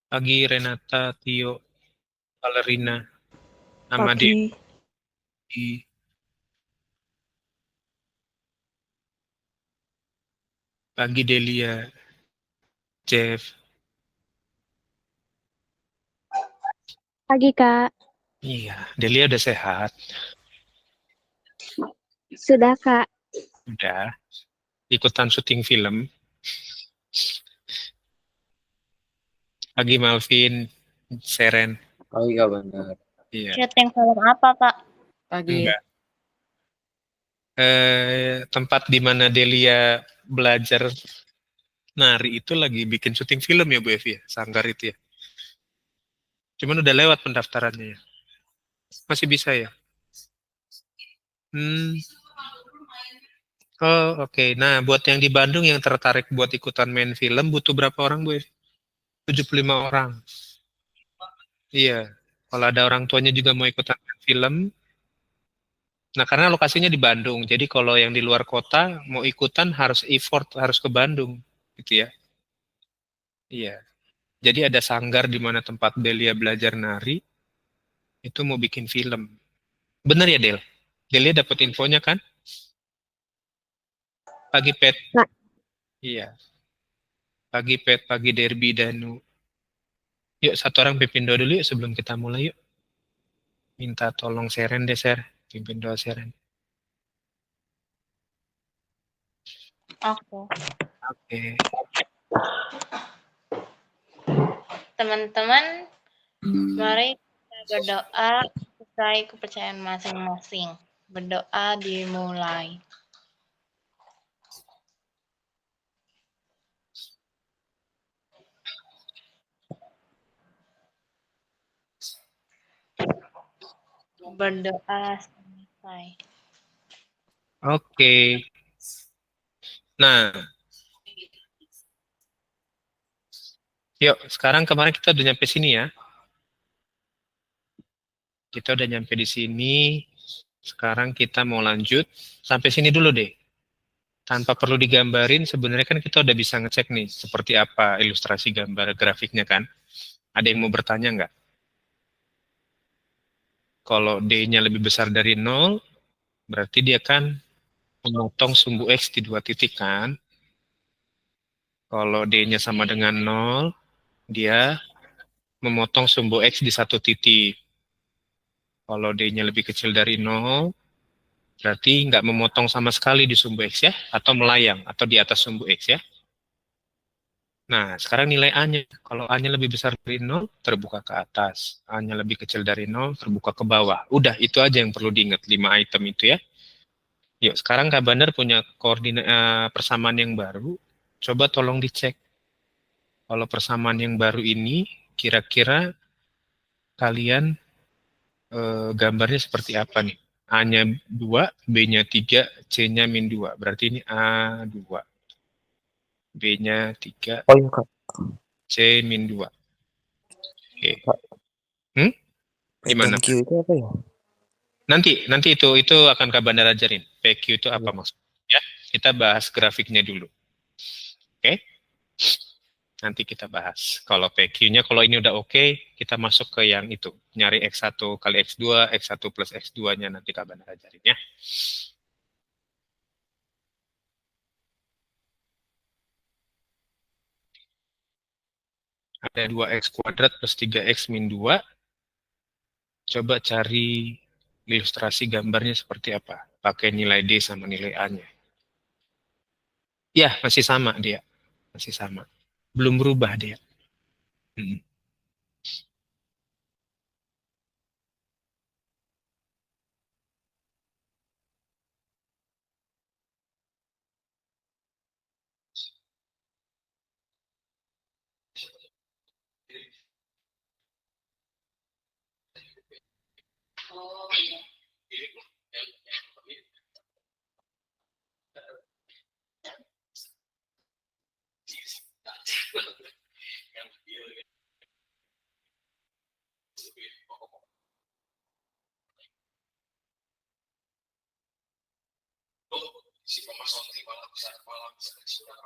Pagi Renata, Tio, Valerina, sama Pagi. Dedi, pagi Delia, Jeff. Pagi, Kak. Iya, Delia udah sehat. Sudah, Kak. Udah ikutan syuting film. Pagi Malvin, Seren. Oh iya benar. Iya, Syuting film apa, Kak? Pagi. enggak. Tempat di mana Delia belajar nari itu lagi bikin syuting film ya Bu Evi ya, Sanggar itu ya. Cuman udah lewat pendaftarannya ya. Masih bisa ya? Hmm. Oh, oke. Nah, buat yang di Bandung yang tertarik buat ikutan main film butuh berapa orang Bu Evi? 75 orang. Iya. Kalau ada orang tuanya juga mau ikutan main film. Nah, karena lokasinya di Bandung. Jadi kalau yang di luar kota mau ikutan harus effort, harus ke Bandung. Gitu ya. Iya. Jadi ada sanggar di mana tempat Delia belajar nari, itu mau bikin film. Bener ya, Del? Delia dapat infonya kan? Pagi Pet. Kak. Iya. Pagi Pet, pagi Derby, Danu. Yuk, satu orang pimpin doa dulu yuk sebelum kita mulai yuk. Minta tolong Seren deh, Ser. Pimpin doa Seren. Oke. Oke. Teman-teman, mari kita berdoa sesuai kepercayaan masing-masing. Berdoa dimulai. Berdoa selesai. Oke. Nah, yuk, sekarang kemarin kita udah nyampe sini ya. Kita udah nyampe di sini. Sekarang kita mau lanjut. Sampai sini dulu deh. Tanpa perlu digambarin, sebenarnya kan kita udah bisa ngecek nih seperti apa ilustrasi gambar grafiknya kan. Ada yang mau bertanya nggak? Kalau D-nya lebih besar dari 0, berarti dia kan memotong sumbu X di dua titik kan. Kalau D-nya sama dengan 0, dia memotong sumbu X di satu titik. Kalau D-nya lebih kecil dari 0, berarti nggak memotong sama sekali di sumbu X ya, atau melayang, atau di atas sumbu X ya. Nah, sekarang nilai A-nya. Kalau A-nya lebih besar dari 0, terbuka ke atas. A-nya lebih kecil dari 0, terbuka ke bawah. Udah, itu aja yang perlu diingat, 5 item itu ya. Yuk, sekarang Kak Bandar punya koordinat persamaan yang baru. Coba tolong dicek. Kalau persamaan yang baru ini, kira-kira kalian gambarnya seperti apa nih? A-nya 2, B-nya 3, C-nya min 2. Berarti ini A2. B-nya 3, Oh iya Kak. C min 2. Oke. Kak. Hmm? P dan Gimana? Q itu apa ya? Nanti itu akan Kak Bandar ajarin. PQ itu apa Iya. maksudnya? Ya, kita bahas grafiknya dulu. Oke? Nanti kita bahas. Kalau PQ-nya, kalau ini udah oke, kita masuk ke yang itu. Nyari X1 kali X2, X1 plus X2-nya nanti Kak Bandar ajarin ya. Ada 2X kuadrat plus 3X min 2. Coba cari ilustrasi gambarnya seperti apa. Pakai nilai D sama nilai A-nya. Ya, masih sama dia. Masih sama. Belum berubah dia. Hmm.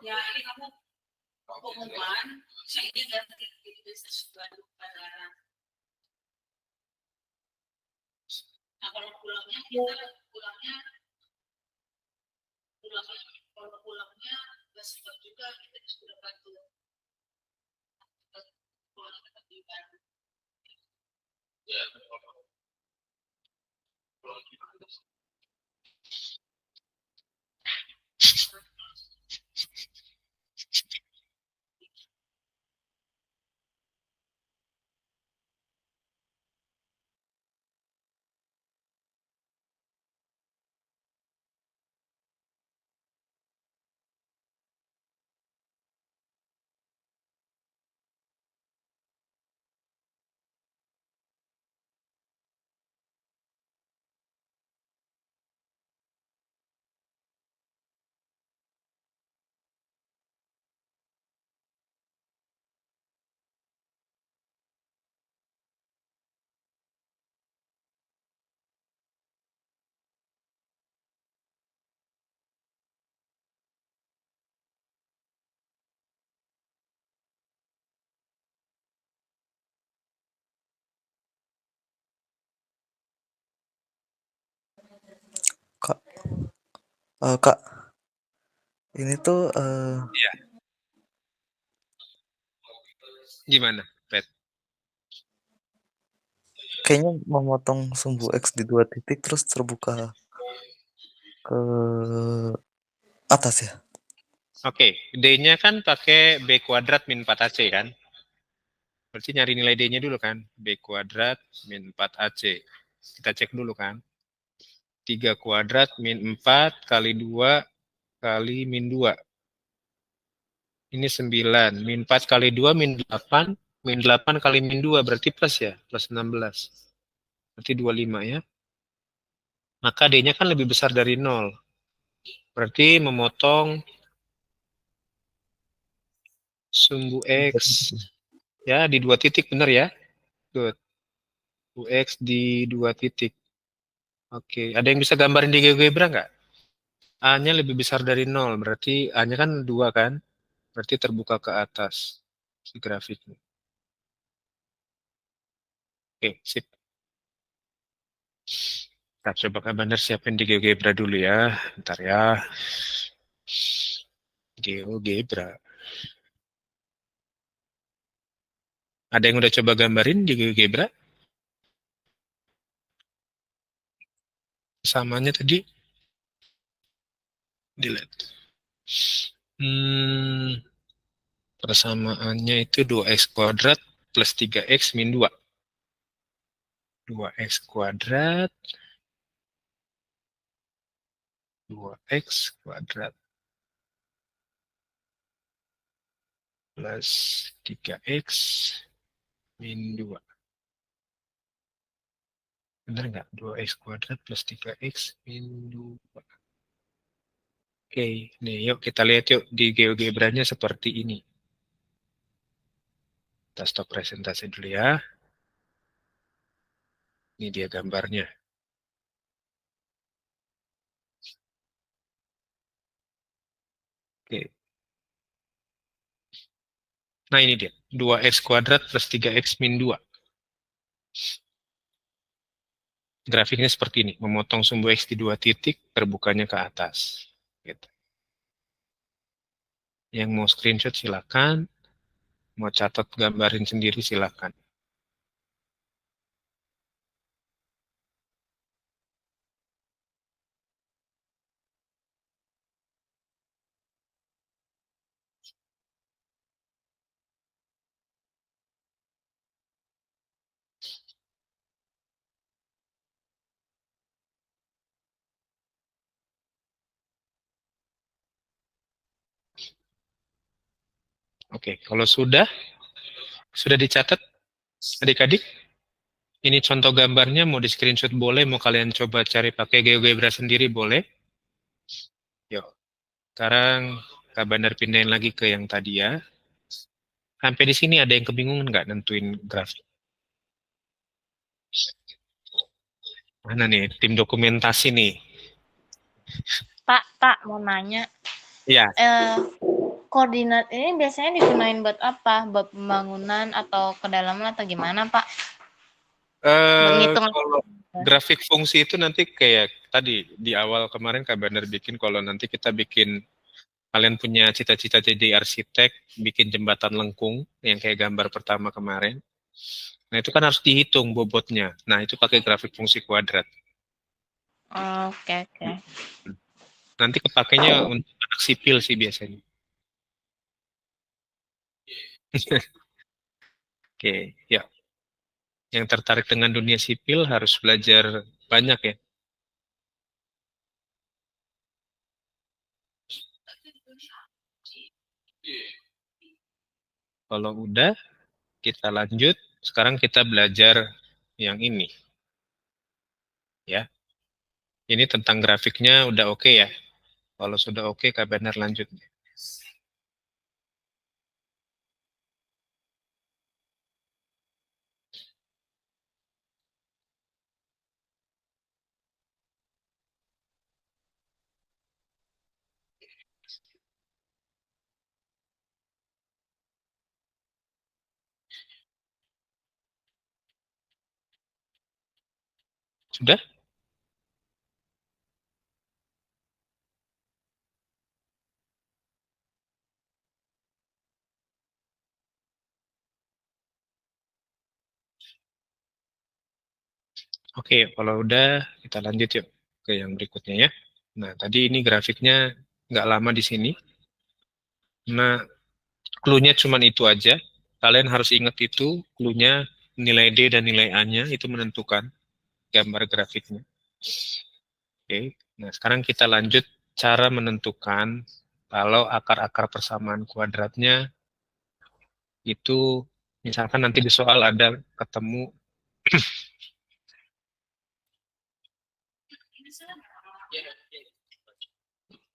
Ya ini kamu pengumuman, saya ganti Kak, Kak, ini tuh Iya. Gimana, Pet? kayaknya memotong sumbu X di 2 titik terus terbuka ke atas ya? Oke, D-nya kan pakai B kuadrat min 4AC kan? Berarti nyari nilai D-nya dulu kan? B kuadrat min 4AC. Kita cek dulu kan? 3 kuadrat min 4 kali 2 kali min 2. Ini 9. Min 4 kali 2 min 8. Min 8 kali min 2 berarti plus ya? Plus 16. Berarti 25 ya. Maka D-nya kan lebih besar dari 0. Berarti memotong sumbu X ya di 2 titik, benar ya? Good. UX di 2 titik. Oke, ada yang bisa gambarin di GeoGebra nggak? A-nya lebih besar dari 0, berarti A-nya kan 2 kan? Berarti terbuka ke atas si grafiknya. Oke, sip. Kita coba Kak Bandar siapin di GeoGebra dulu ya. Bentar ya. GeoGebra. Ada yang udah coba gambarin di GeoGebra? Samanya tadi? Delete. Persamaannya itu 2x kuadrat plus 3x min 2. 2x kuadrat 2x kuadrat plus 3x min 2. Benar nggak? 2x kuadrat plus 3x min 2. Oke, nih yuk kita lihat yuk di GeoGebra-nya seperti ini. Kita stop presentasi dulu ya. Ini dia gambarnya. Oke. Nah ini dia, 2x kuadrat plus 3x min 2. Grafiknya seperti ini, memotong sumbu X di 2 titik, terbukanya ke atas. Gitu. Yang mau screenshot silakan, mau catat gambarin sendiri silakan. Oke, kalau sudah dicatat adik-adik, ini contoh gambarnya, mau di screenshot boleh, mau kalian coba cari pakai GeoGebra sendiri boleh. Yuk, sekarang Kak Bandar pindahin lagi ke yang tadi ya. Sampai di sini ada yang kebingungan nggak nentuin grafik? Mana nih, tim dokumentasi nih? Pak, mau nanya. Iya. koordinat ini biasanya digunain buat apa? Buat pembangunan atau kedalaman atau gimana, Pak? Buat ngitung. Kalau grafik fungsi itu nanti kayak tadi di awal kemarin Kak Bandar bikin, kalau nanti kita bikin, kalian punya cita-cita jadi arsitek, bikin jembatan lengkung yang kayak gambar pertama kemarin. Nah itu kan harus dihitung bobotnya. Nah itu pakai grafik fungsi kuadrat. Oke, oke. Nanti kepakainya untuk anak sipil sih biasanya. Oke, ya. Yang tertarik dengan dunia sipil harus belajar banyak ya. Kalau udah, kita lanjut. Sekarang kita belajar yang ini. Ya, ini tentang grafiknya udah oke ya. Kalau sudah oke, Kak Benar lanjut. Sudah? Oke, kalau udah kita lanjut yuk ke yang berikutnya ya. Nah, tadi ini grafiknya nggak lama di sini. Nah, clue-nya cuma itu aja. Kalian harus ingat itu, clue-nya nilai D dan nilai A-nya itu menentukan gambar grafiknya. Oke, nah sekarang kita lanjut cara menentukan kalau akar-akar persamaan kuadratnya itu misalkan nanti di soal ada ketemu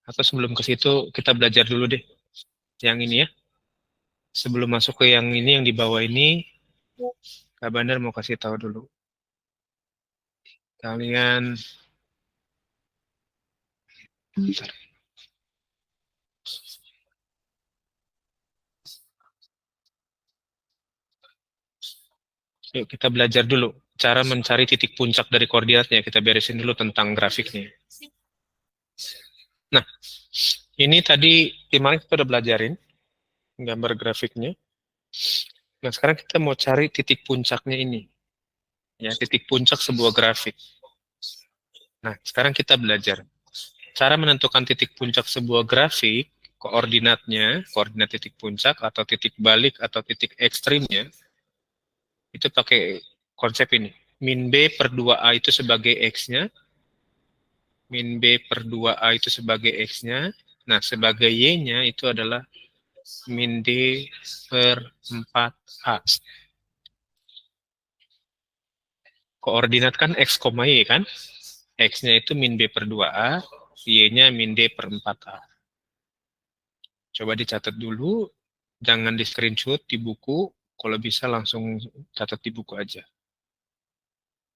atau sebelum ke situ kita belajar dulu deh yang ini ya. Sebelum masuk ke yang ini yang di bawah ini, Kak Bandar mau kasih tahu dulu. Kalian bentar. Yuk kita belajar dulu cara mencari titik puncak dari koordinatnya. Kita beresin dulu tentang grafiknya. Nah, ini tadi kemarin kita udah belajarin gambar grafiknya. Nah, sekarang kita mau cari titik puncaknya ini. Ya, titik puncak sebuah grafik. Nah, sekarang kita belajar. Cara menentukan titik puncak sebuah grafik, koordinatnya, koordinat titik puncak atau titik balik atau titik ekstrimnya, itu pakai konsep ini. Min B per 2A itu sebagai X-nya, min B per 2A itu sebagai X-nya, nah sebagai Y-nya itu adalah min D per 4A. Koordinat kan X, Y kan? X-nya itu min B per 2A, Y-nya min D per 4A. Coba dicatat dulu, jangan di screenshot di buku, kalau bisa langsung catat di buku aja.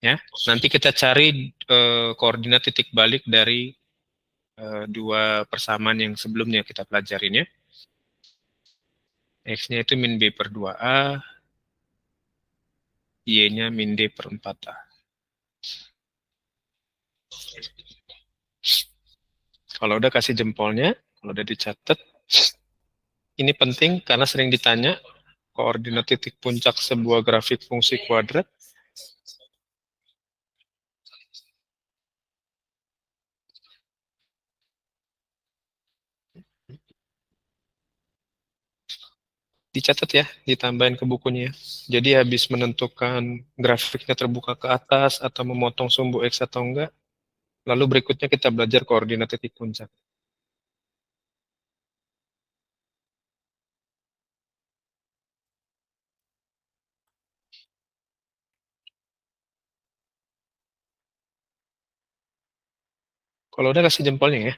Ya, nanti kita cari koordinat titik balik dari dua persamaan yang sebelumnya kita pelajarin ya. X-nya itu min B per 2A, Y-nya min D per 4A. Kalau udah kasih jempolnya, kalau udah dicatat, ini penting karena sering ditanya koordinat titik puncak sebuah grafik fungsi kuadrat. Dicatat ya, ditambahin ke bukunya. Jadi habis menentukan grafiknya terbuka ke atas atau memotong sumbu X atau enggak, lalu berikutnya kita belajar koordinat titik puncak. Kalau udah kasih jempolnya ya.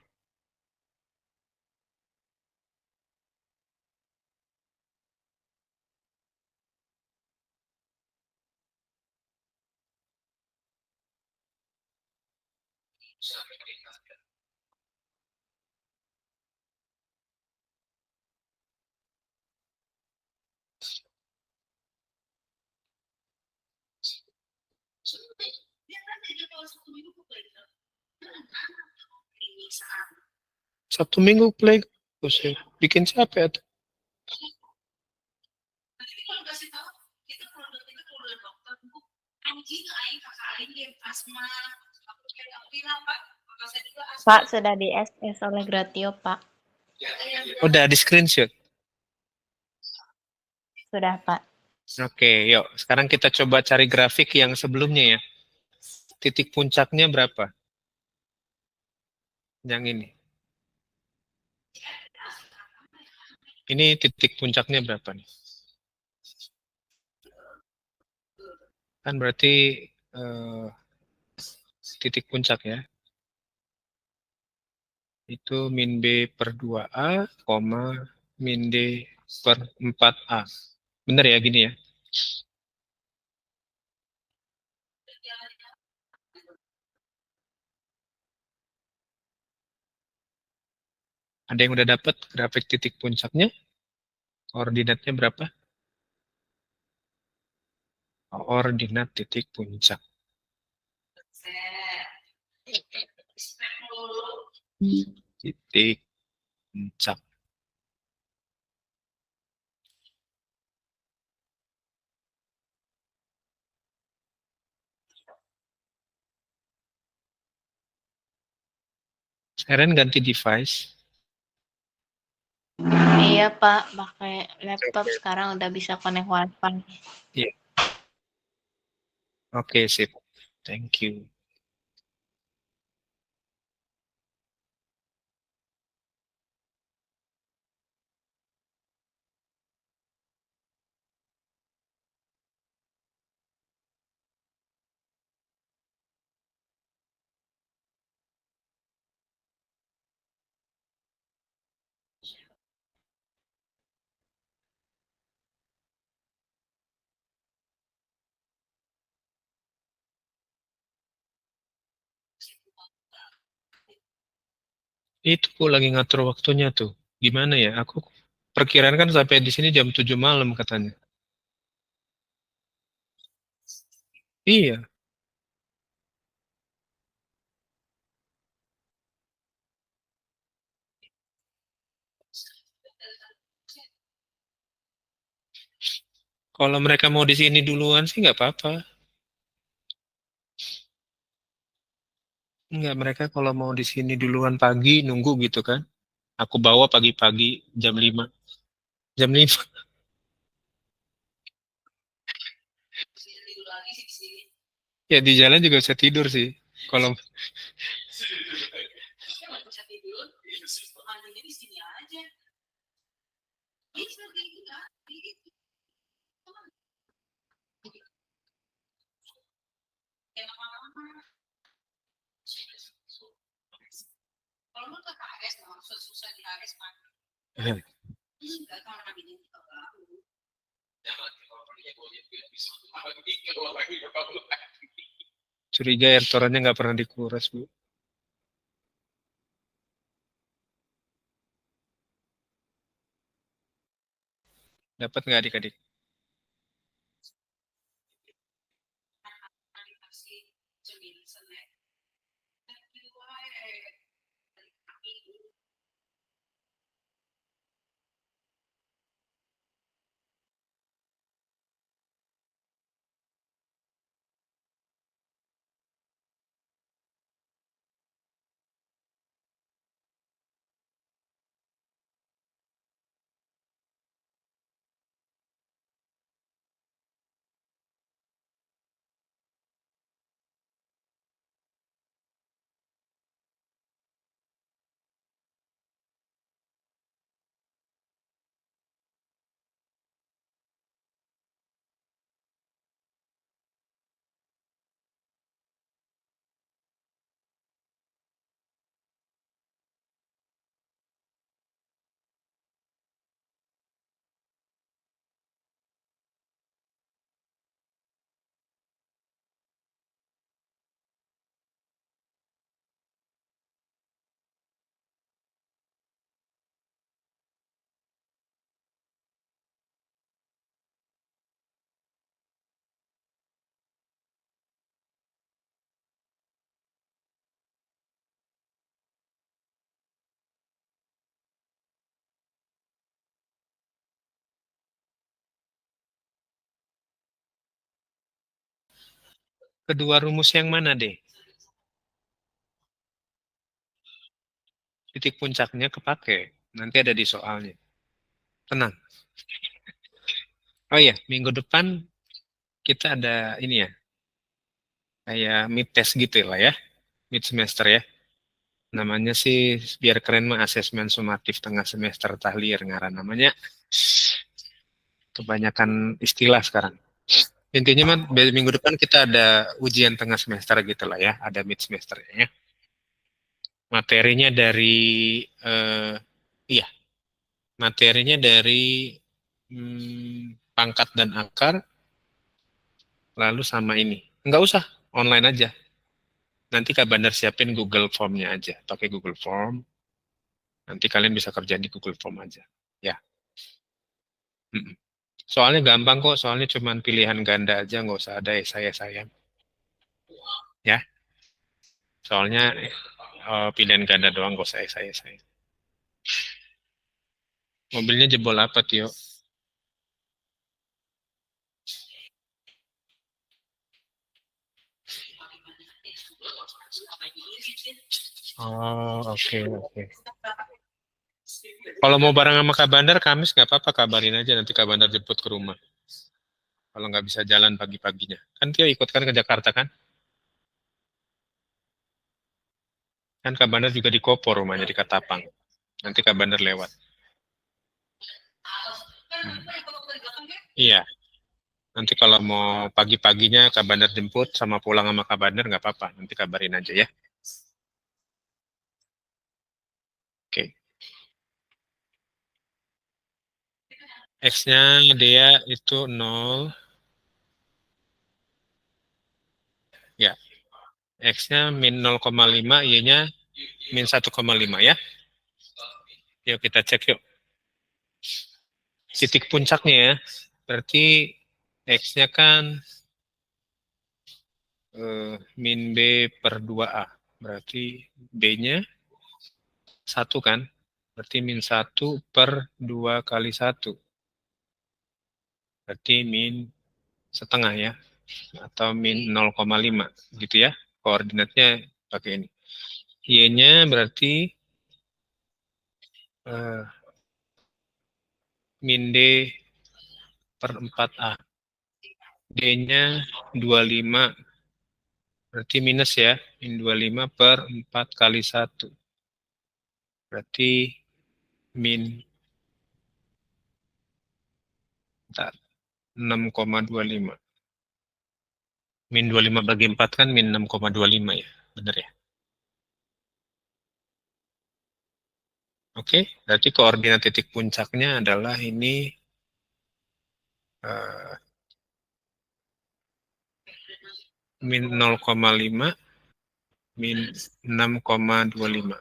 Sabtu Minggu play. Buset, bikin capek tuh. Pak, sudah di SS oleh Gratio, Pak. Udah di screenshot. Sudah, Pak. Oke, yuk. Sekarang kita coba cari grafik yang sebelumnya ya. Titik puncaknya berapa? Yang ini. Ini titik puncaknya berapa nih? Kan berarti titik puncak ya. Itu min B per 2A, min D per 4A. Bener ya gini ya? Ada yang udah dapat grafik titik puncaknya? Koordinatnya berapa? Koordinat titik puncak. Titik puncak. Sekarang ganti device. Iya, Pak. Pakai laptop sekarang udah bisa connect wifi. Iya. Oke, sip. Thank you. Itu kok lagi ngatur waktunya tuh. Gimana ya? Aku perkiraan kan sampai di sini jam 7 malam katanya. Iya. Kalau mereka mau di sini duluan sih nggak apa-apa. Enggak, mereka kalau mau di sini duluan pagi nunggu gitu kan. Aku bawa pagi-pagi jam 5. Jam 5. Ya di jalan juga bisa tidur sih. Kalau curiga air torannya nggak pernah dikuras, Bu. Dapat nggak adik-adik? Kedua rumus yang mana deh? Titik puncaknya kepake. Nanti ada di soalnya. Tenang. Oh iya, minggu depan kita ada ini ya, kayak mid test gitu lah ya, mid semester ya. Namanya sih biar keren mah asesmen sumatif tengah semester tahlir ngaran namanya. Kebanyakan istilah sekarang. Intinya mah minggu depan kita ada ujian tengah semester gitu lah ya, ada mid semesternya ya. Materinya dari iya, materinya dari pangkat dan akar, lalu sama ini. Enggak usah, online aja. Nanti Kak Bandar siapin Google Form-nya aja. Pakai Google Form. Nanti kalian bisa kerja di Google Form aja. Ya. Mm-mm. Soalnya gampang kok. Soalnya cuma pilihan ganda aja. Nggak usah ada saya. Ya. Soalnya pilihan ganda doang. Nggak usah saya. Mobilnya jebol apa, Tio? Oh, oke. Kalau mau bareng sama Kak Bandar, Kamis nggak apa-apa, kabarin aja. Nanti Kak Bandar jemput ke rumah. Kalau nggak bisa jalan pagi-paginya. Kan Tio ikut kan ke Jakarta kan? Kan Kak Bandar juga di Kopo rumahnya, di Katapang. Nanti Kak Bandar lewat. Iya. Nanti kalau mau pagi-paginya Kak Bandar jemput sama pulang sama Kak Bandar nggak apa-apa. Nanti kabarin aja ya. Oke. X-nya dia itu 0. Ya. X-nya min 0,5, Y-nya min 1,5 ya. Yuk kita cek yuk. Titik puncaknya ya. Berarti X-nya kan min B per 2A. Berarti B-nya 1 kan. Berarti min 1 per 2 kali 1. Berarti min setengah ya. Atau min 0,5 gitu ya. Koordinatnya pakai ini. Y-nya berarti min D per 4A. D-nya 25. Berarti minus ya. Min 25 per 4 kali 1. Berarti min 6,25. Min 25 bagi 4 kan min 6,25 ya. Benar ya? Oke, berarti koordinat titik puncaknya adalah ini min 0,5 min 6,25.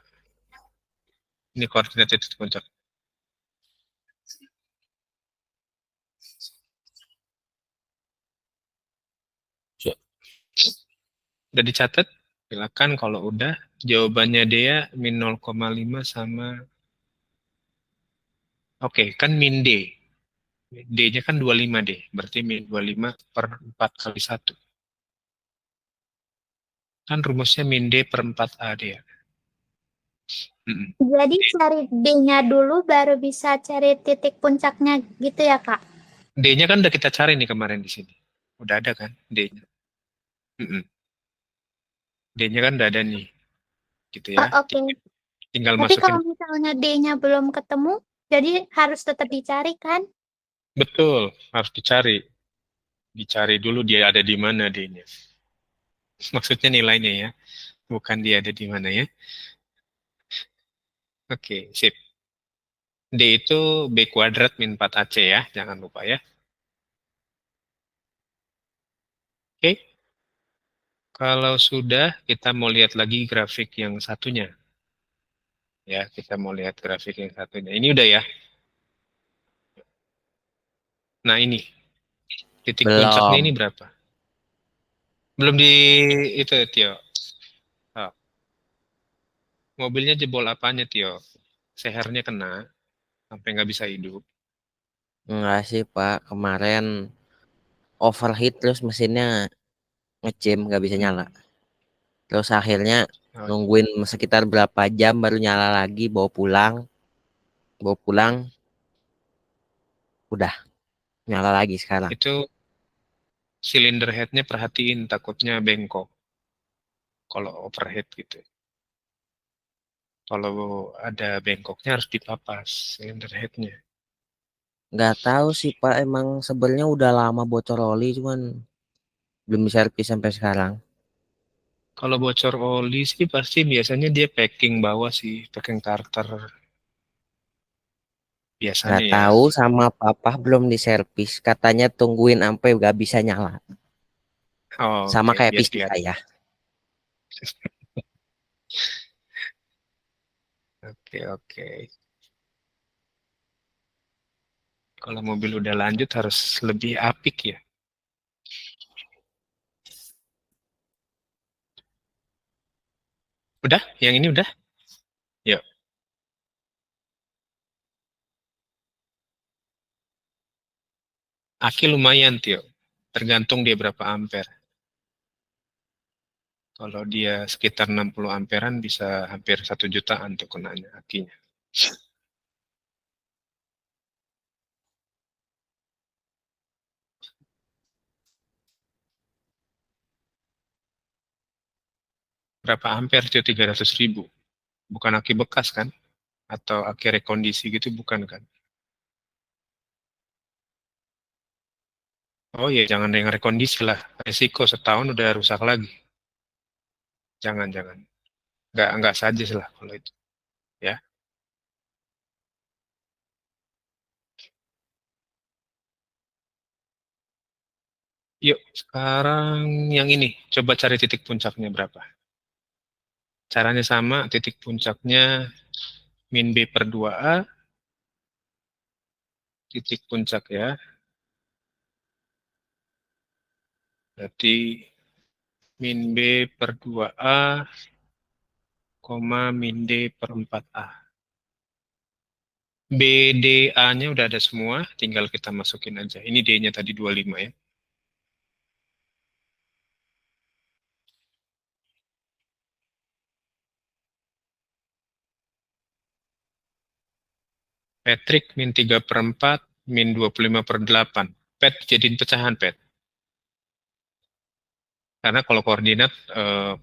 Ini koordinat titik puncak. Udah dicatat? Silakan kalau udah. Jawabannya dia min 0,5 sama... Oke, kan min D. D-nya kan 25 D. Berarti min 25 per 4 kali 1. Kan rumusnya min D per 4A dia. Jadi cari D-nya dulu baru bisa cari titik puncaknya gitu ya, Kak? D-nya kan udah kita cari nih kemarin di sini. Udah ada kan D-nya. D-nya kan udah ada nih. Gitu ya. Oke. Tinggal Tapi kalau masukin. misalnya D-nya belum ketemu, jadi harus tetap dicari kan? Betul, harus dicari. Dicari dulu dia ada di mana D-nya. Maksudnya nilainya ya. Bukan dia ada di mana ya. Oke, sip. D itu B kuadrat min 4AC ya. Jangan lupa ya. Oke. Kalau sudah, kita mau lihat lagi grafik yang satunya. Ya, kita mau lihat grafik yang satunya. Ini udah ya. Nah, ini. Titik puncaknya ini berapa? Belum di itu, Tio. Oh. Mobilnya jebol apanya, Tio? Sehernya kena, sampai nggak bisa hidup. Enggak sih Pak, kemarin overheat terus mesinnya ngecim nggak bisa nyala. Terus akhirnya Oh, nungguin sekitar berapa jam baru nyala lagi, bawa pulang udah nyala lagi sekarang. itu silinder headnya perhatiin takutnya bengkok kalau overhead gitu. Kalau ada bengkoknya harus dipapas silinder headnya. Nggak tahu sih Pak, emang sebenarnya udah lama bocor oli cuman belum diservis sampai sekarang. Kalau bocor oli sih pasti biasanya dia packing bawah sih, packing starter biasanya Nggak ya. tahu, sama papa belum diservis. Katanya tungguin sampai nggak bisa nyala. Oh, Sama oke, kayak biar PC dia. saya. Oke, oke. Kalau mobil udah lanjut harus lebih apik ya. Udah? Yang ini udah? Yuk. Aki lumayan, Tio. Tergantung dia berapa ampere. Kalau dia sekitar 60 amperan bisa hampir 1 jutaan tuh kenanya akinya. Berapa ampere Tio? 300.000. Bukan aki bekas kan? Atau aki rekondisi gitu bukan kan? Oh iya, jangan yang rekondisi lah. Resiko setahun udah rusak lagi. Jangan, jangan. Nggak saja lah kalau itu. Ya. Yuk, sekarang yang ini. Coba cari titik puncaknya berapa. Caranya sama, titik puncaknya min B per 2A, titik puncak ya. Berarti min B per 2A, koma min D per 4A. BDA-nya udah ada semua, tinggal kita masukin aja. Ini D-nya tadi 25 ya. Patrick min 3 per 4, min 25 per 8. Pet jadiin pecahan, Pet. Karena kalau koordinat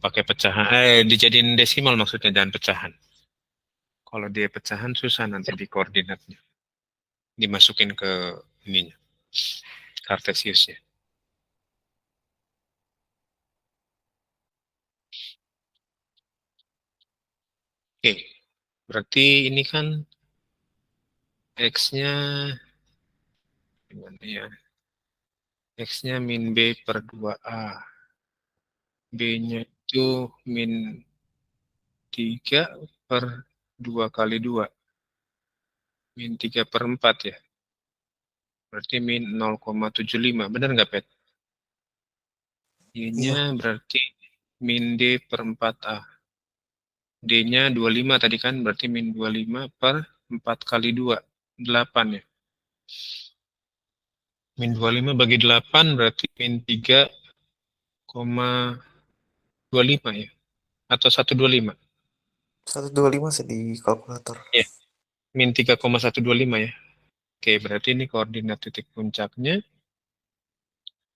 pakai pecahan, dijadiin desimal maksudnya, jangan pecahan. Kalau dia pecahan susah nanti di koordinatnya. Dimasukin ke ininya, Cartesiusnya. Oke, berarti ini kan X-nya, gimana ya? X-nya min B per 2A. B-nya itu min 3 per 2 kali 2. Min 3 per 4 ya. Berarti min 0,75. Benar nggak, Pet? Y-nya Iya. berarti min D per 4A. D-nya 25 tadi kan, berarti min 25 per 4 kali 2. 8 ya. Min 25 bagi 8 berarti min 3,25 ya. Atau 125. 125 sih di kalkulator. Ya, min 3,125 ya. Oke, berarti ini koordinat titik puncaknya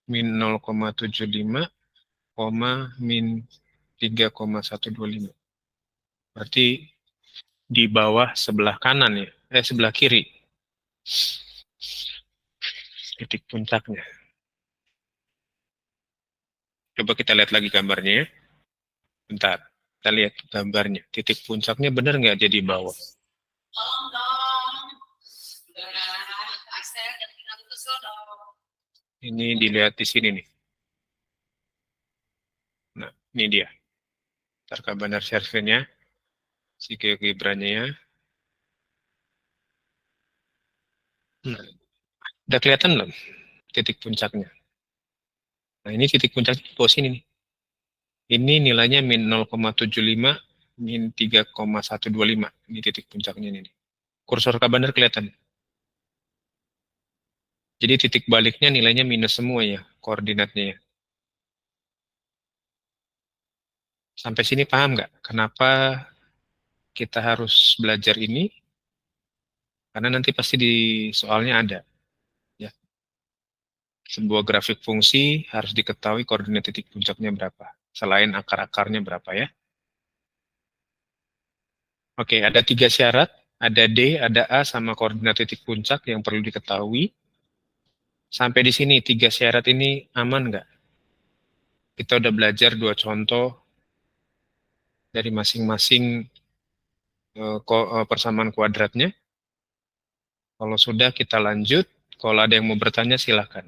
min 0,75, min 3,125. Berarti di bawah sebelah kanan ya, sebelah kiri. Titik puncaknya. Coba kita lihat lagi gambarnya ya. Bentar, kita lihat gambarnya. Titik puncaknya benar nggak jadi bawah? Ini dilihat di sini nih. Nah, ini dia. Tarka benar surveinya. Si geogebranya ya. Nah, udah kelihatan belum titik puncaknya? Nah, ini titik puncaknya di bawah sini nih. Ini nilainya min 0,75, min 3,125. Ini titik puncaknya ini. Kursor kabander kelihatan. Jadi titik baliknya nilainya minus semua ya, koordinatnya ya. Sampai sini paham nggak? Kenapa kita harus belajar ini? Karena nanti pasti di soalnya ada. Ya. Sebuah grafik fungsi harus diketahui koordinat titik puncaknya berapa. Selain akar-akarnya berapa ya. Oke, ada 3 syarat. Ada D, ada A, sama koordinat titik puncak yang perlu diketahui. Sampai di sini, 3 syarat ini aman nggak? Kita udah belajar 2 contoh dari masing-masing persamaan kuadratnya. Kalau sudah, kita lanjut. Kalau ada yang mau bertanya, silahkan.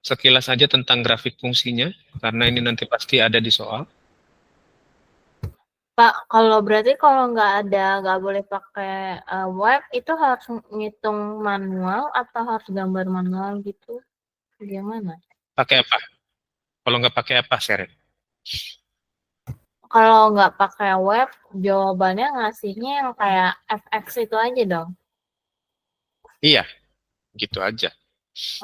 Sekilas saja tentang grafik fungsinya, karena ini nanti pasti ada di soal. Pak, kalau berarti kalau nggak boleh pakai web, itu harus ngitung manual atau harus gambar manual gitu? Gimana? Pakai apa? Kalau nggak pakai apa, Seren? Kalau nggak pakai web, jawabannya ngasihnya yang kayak FX itu aja dong. Iya, gitu aja.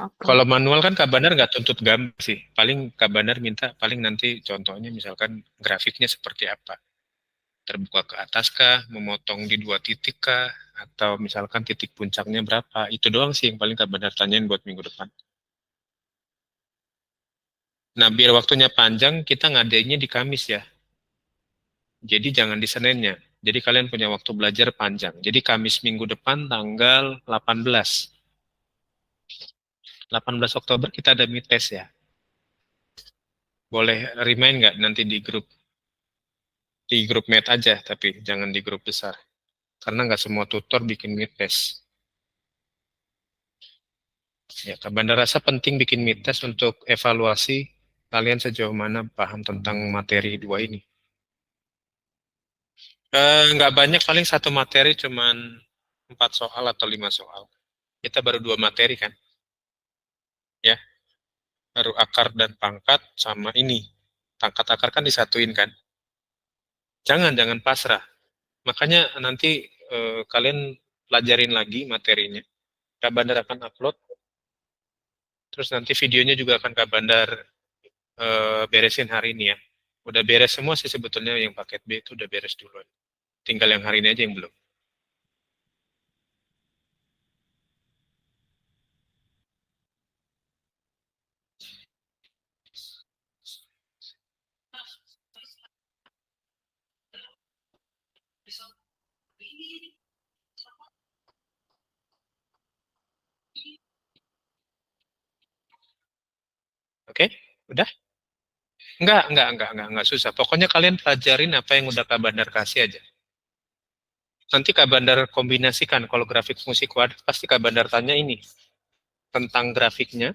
Oke. Kalau manual kan Kak Bandar nggak tuntut gambar sih. Paling Kak Bandar minta, paling nanti contohnya misalkan grafiknya seperti apa. Terbuka ke atas kah, memotong di 2 titik kah, atau misalkan titik puncaknya berapa. Itu doang sih yang paling Kak Bandar tanyain buat minggu depan. Nah, biar waktunya panjang, kita ngadainnya di Kamis ya. Jadi jangan di Seninnya. Jadi kalian punya waktu belajar panjang. Jadi Kamis minggu depan tanggal 18. 18 Oktober kita ada meet test ya. Boleh remind nggak nanti di grup Meet aja, tapi jangan di grup besar. Karena nggak semua tutor bikin meet test. Ya, Kak Bandar rasa penting bikin meet test untuk evaluasi kalian sejauh mana paham tentang materi 2 ini. Nggak banyak, paling satu materi cuman 4 soal atau 5 soal. Kita baru 2 materi kan. Ya, baru akar dan pangkat sama ini. Pangkat akar kan disatuin kan. Jangan pasrah. Makanya nanti kalian pelajarin lagi materinya. Kak Bandar akan upload. Terus nanti videonya juga akan Kak Bandar beresin hari ini ya. Udah beres semua sih sebetulnya, yang paket B itu udah beres duluan. Tinggal yang hari ini aja yang belum. Oke? Udah? Enggak susah. Pokoknya kalian pelajarin apa yang udah Kak Bandar kasih aja. Nanti Kak Bandar kombinasikan. Kalau grafik fungsi kuadrat, pasti Kak Bandar tanya ini. Tentang grafiknya,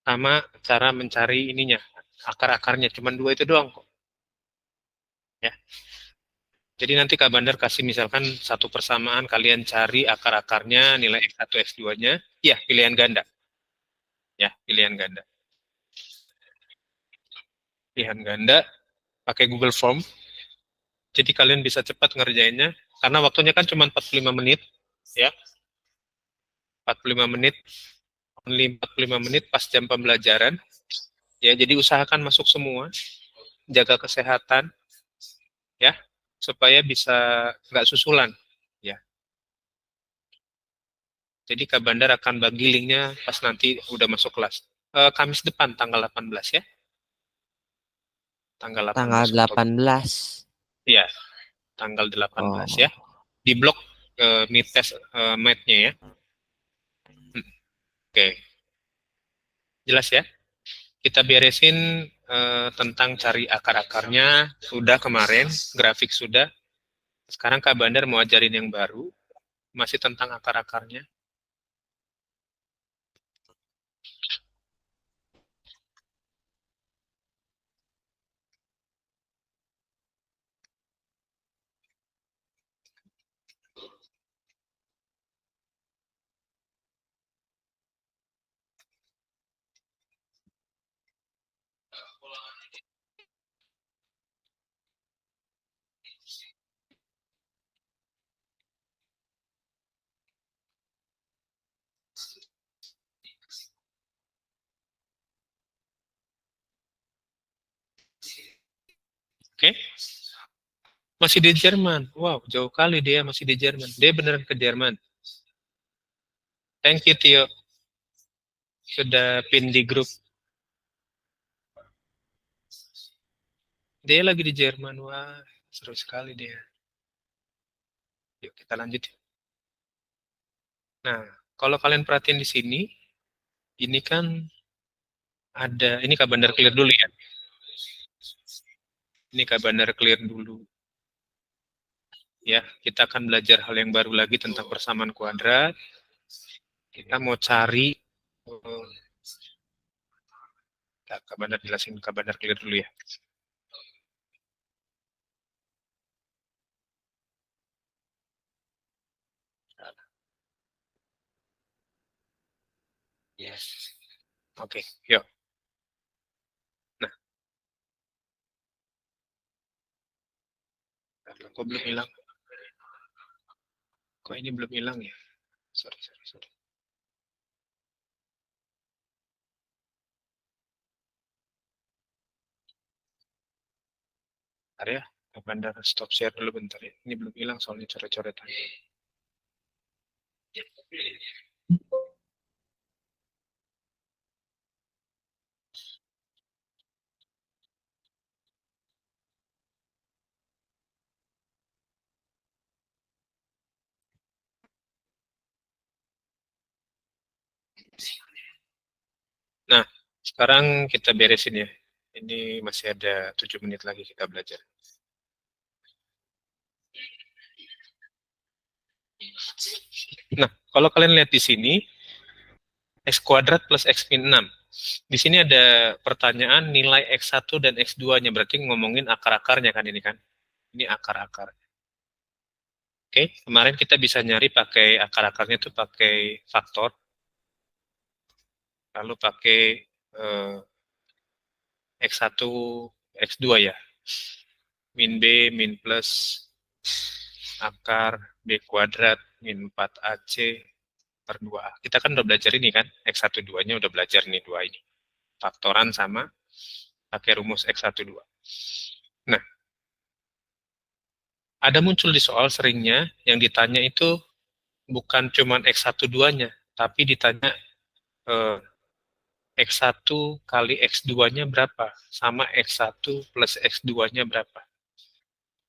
sama cara mencari ininya. Akar-akarnya. Cuman 2 itu doang kok. Ya. Jadi nanti Kak Bandar kasih misalkan satu persamaan, kalian cari akar-akarnya, nilai X1, X2-nya. Ya, pilihan ganda. Ya, pilihan ganda. Pilihan ganda, pakai Google Form. Jadi kalian bisa cepat ngerjainnya. Karena waktunya kan cuma 45 menit. Ya, 45 menit. Only 45 menit pas jam pembelajaran. Ya, jadi usahakan masuk semua. Jaga kesehatan. Ya, supaya bisa nggak susulan. Ya. Jadi Kak Bandar akan bagi linknya pas nanti udah masuk kelas. Kamis depan, tanggal 18 ya. Tanggal 18 Tanggal Oktober. 18. Iya, tanggal 18 Oh. ya. Di blok meet test matnya ya. Oke. Jelas ya? Kita beresin tentang cari akar-akarnya. Sudah kemarin, grafik sudah. Sekarang Kak Bandar mau ajarin yang baru. Masih tentang akar-akarnya. Oke? Masih di Jerman. Wow, jauh kali dia masih di Jerman. Dia beneran ke Jerman. Thank you, Tio. Sudah pin di grup. Dia lagi di Jerman. Wah, seru sekali dia. Yuk, kita lanjut. Nah, kalau kalian perhatiin di sini, ini kan ada, ini Kak Bandar clear dulu ya. Ini Kak Bandar clear dulu. Ya, kita akan belajar hal yang baru lagi tentang persamaan kuadrat. Kita mau cari, Kak Bandar jelasin, Kak Bandar clear dulu ya. Yes. Oke, yuk. Nah, kok belum hilang? Kok ini belum hilang ya? Sorry. Bentar ya, Kak Bandar stop share dulu bentar ya. Ini belum hilang soalnya coret-coretan. Nah, sekarang kita beresin ya. Ini masih ada 7 menit lagi kita belajar. Nah, kalau kalian lihat di sini, X kuadrat plus X min 6. Di sini ada pertanyaan nilai X1 dan X2-nya, berarti ngomongin akar-akarnya kan ini kan. Ini akar-akar. Oke, kemarin kita bisa nyari pakai akar-akarnya itu pakai faktor. Lalu pakai X1, X2 ya. Min B, min plus akar B kuadrat, min 4AC per 2A. Kita kan udah belajar ini kan, X1, 2-nya udah belajar nih 2 ini. Faktoran sama pakai rumus X1, 2. Nah, ada muncul di soal seringnya yang ditanya itu bukan cuman X1, 2-nya, tapi ditanya X1 kali X2-nya berapa, sama X1 plus X2-nya berapa.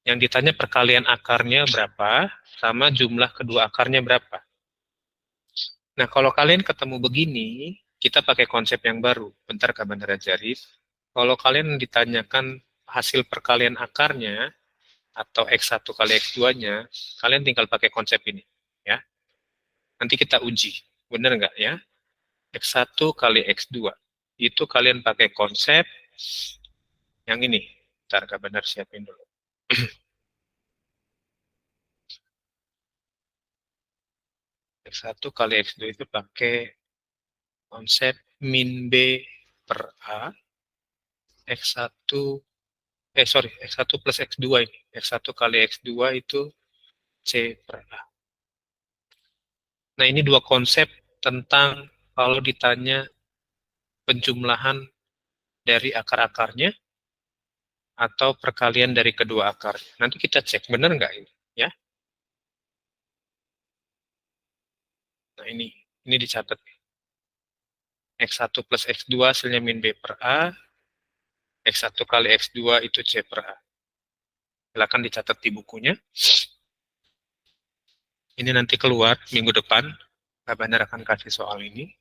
Yang ditanya perkalian akarnya berapa, sama jumlah kedua akarnya berapa. Nah, kalau kalian ketemu begini, kita pakai konsep yang baru. Bentar Kak Bandar ajarin. Kalau kalian ditanyakan hasil perkalian akarnya, atau X1 kali X2-nya, kalian tinggal pakai konsep ini. Ya. Nanti kita uji. Benar nggak ya? X1 kali X2. Itu kalian pakai konsep yang ini. Bentar Kak Bandar siapin dulu. X1 kali X2 itu pakai konsep min B per A, X1, X1 plus X2 ini. X1 kali X2 itu C per A. Nah, ini dua konsep tentang kalau ditanya penjumlahan dari akar-akarnya atau perkalian dari kedua akar. Nanti kita cek, benar nggak ini? Ya. Nah, ini dicatat. X1 plus X2 hasilnya min B per A, X1 kali X2 itu C per A. Silakan dicatat di bukunya. Ini nanti keluar minggu depan, Kak Bandar akan kasih soal ini.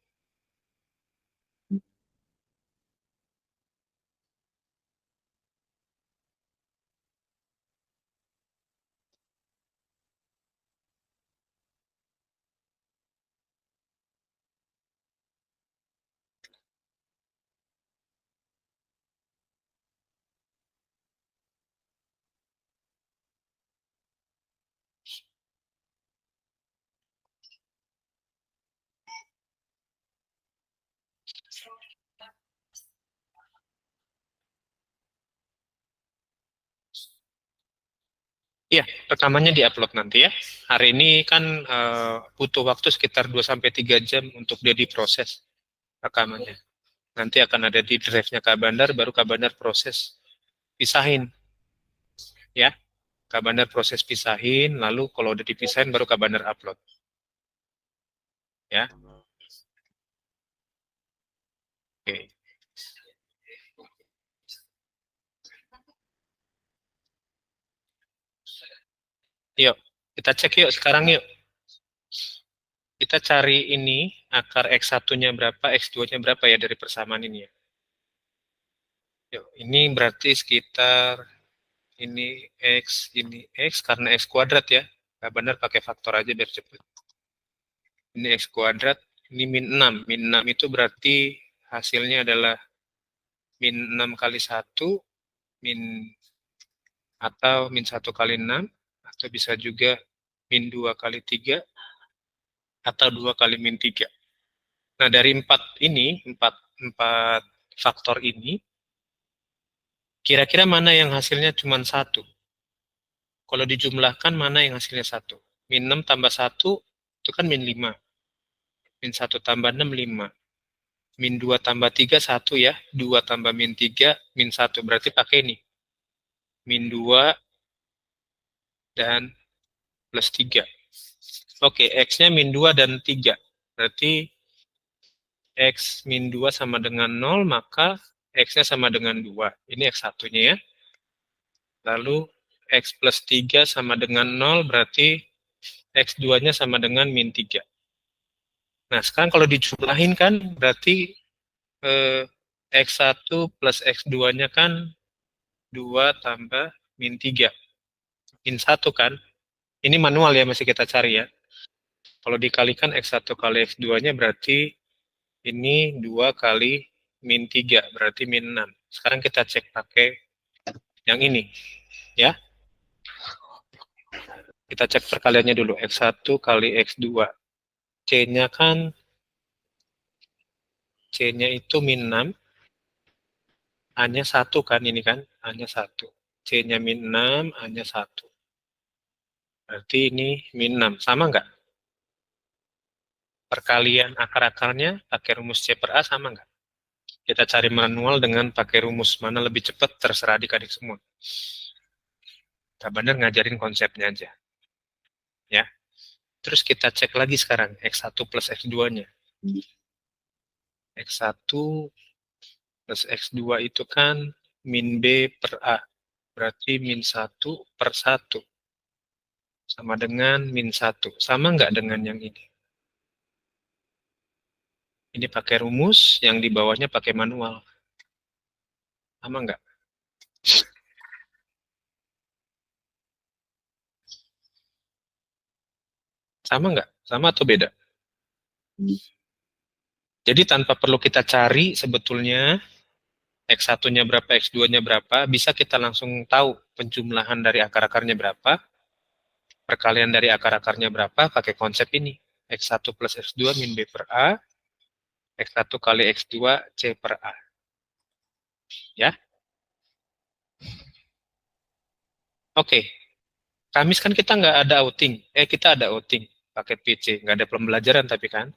Iya, rekamannya diupload nanti ya. Hari ini kan butuh waktu sekitar 2-3 jam untuk dia diproses rekamannya. Nanti akan ada di drive-nya Kak Bandar, baru Kak Bandar proses pisahin. Ya, Kabandar proses pisahin, lalu kalau udah dipisahin baru Kabandar upload. Ya. Oke. Yuk, kita cek yuk sekarang yuk. Kita cari ini, akar X1-nya berapa, X2-nya berapa ya dari persamaan ini ya. Yuk, ini berarti sekitar ini X, karena X kuadrat ya. Nggak benar pakai faktor aja biar cepet. Ini X kuadrat, ini min 6. Min 6 itu berarti hasilnya adalah min 6 kali 1, atau min 1 kali 6, atau bisa juga min 2 kali 3, atau 2 kali min 3. Nah, dari 4 faktor ini, kira-kira mana yang hasilnya cuma 1? Kalau dijumlahkan, mana yang hasilnya 1? Min 6 tambah 1, itu kan min 5. Min 1 tambah 6, 5. Min 2 tambah 3, 1 ya. 2 tambah min 3, min 1. Berarti pakai ini. Min 2 dan plus 3. Oke, X-nya min 2 dan 3. Berarti X min 2 sama dengan 0, maka X-nya sama dengan 2. Ini X1-nya ya. Lalu X plus 3 sama dengan 0, berarti X2-nya sama dengan min 3. Nah, sekarang kalau dijumlahin kan, berarti X1 plus X2-nya kan 2 tambah min 3. Min 1 kan. Ini manual ya, masih kita cari ya. Kalau dikalikan X1 kali X2-nya berarti ini 2 kali min 3, berarti min 6. Sekarang kita cek pakai yang ini, ya. Kita cek perkaliannya dulu, X1 kali X2. C-nya kan, C-nya itu min 6. A-nya 1 kan, ini kan, A-nya 1. C-nya min 6, A-nya 1. Berarti ini min 6. Sama nggak? Perkalian akar-akarnya pakai rumus C per A sama nggak? Kita cari manual dengan pakai rumus mana lebih cepat, terserah adik-adik semua. Kita benar ngajarin konsepnya aja. Ya. Terus kita cek lagi sekarang, X1 plus X2-nya. X1 plus X2 itu kan min B per A. Berarti min 1 per 1. Sama dengan min 1. Sama nggak dengan yang ini? Ini pakai rumus, yang di bawahnya pakai manual. Sama nggak? Sama nggak? Sama atau beda? Jadi tanpa perlu kita cari sebetulnya X1-nya berapa, X2-nya berapa, bisa kita langsung tahu penjumlahan dari akar-akarnya berapa, perkalian dari akar-akarnya berapa, pakai konsep ini. X1 plus X2 min B per A, X1 kali X2 C per A. Ya. Oke. Kamis kan kita nggak ada outing. Kita ada outing. Paket PC. Nggak ada pembelajaran tapi kan.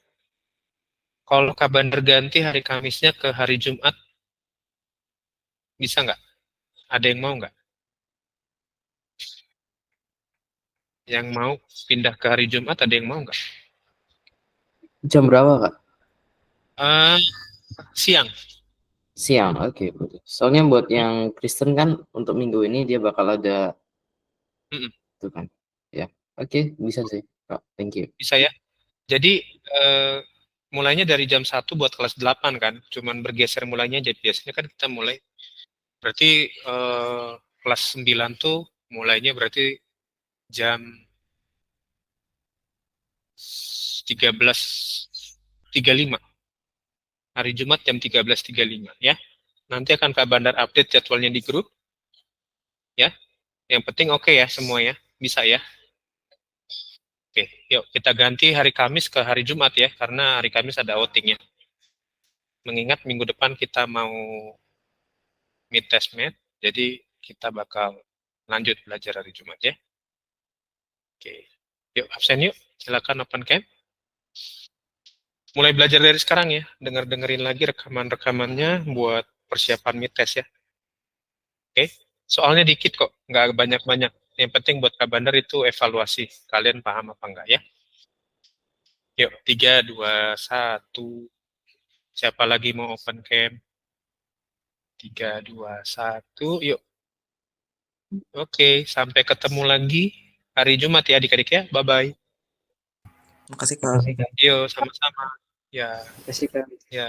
Kalau Kabandar ganti hari Kamisnya ke hari Jumat, bisa nggak? Ada yang mau nggak? Yang mau pindah ke hari Jumat, ada yang mau nggak? Jam berapa, Kak? Siang. Siang, oke. Soalnya buat yang Kristen kan untuk minggu ini dia bakal ada itu kan. Ya, oke, bisa sih, Kak. Thank you. Bisa ya. Jadi mulainya dari jam 1 buat kelas 8 kan. Cuman bergeser mulainya, jadi biasanya kan kita mulai. Berarti kelas 9 tuh mulainya berarti jam 13.35. Hari Jumat jam 13.35 ya. Nanti akan Kabandar update jadwalnya di grup. Ya. Yang penting oke ya semua ya. Bisa ya. Oke, yuk kita ganti hari Kamis ke hari Jumat ya, karena hari Kamis ada outing ya. Mengingat minggu depan kita mau mid test math, jadi kita bakal lanjut belajar hari Jumat ya. Oke, yuk absen yuk, silakan open cam. Mulai belajar dari sekarang ya, dengerin lagi rekaman-rekamannya buat persiapan mid test ya. Oke. Soalnya dikit kok, nggak banyak-banyak. Yang penting buat Kak Bandar itu evaluasi. Kalian paham apa enggak ya? Yuk, 3, 2, 1. Siapa lagi mau open cam? 3, 2, 1. Yuk. Oke, sampai ketemu lagi hari Jumat ya adik-adik ya. Bye-bye. Makasih Kak. Yuk, sama-sama. Ya, Kasih Kak. ya.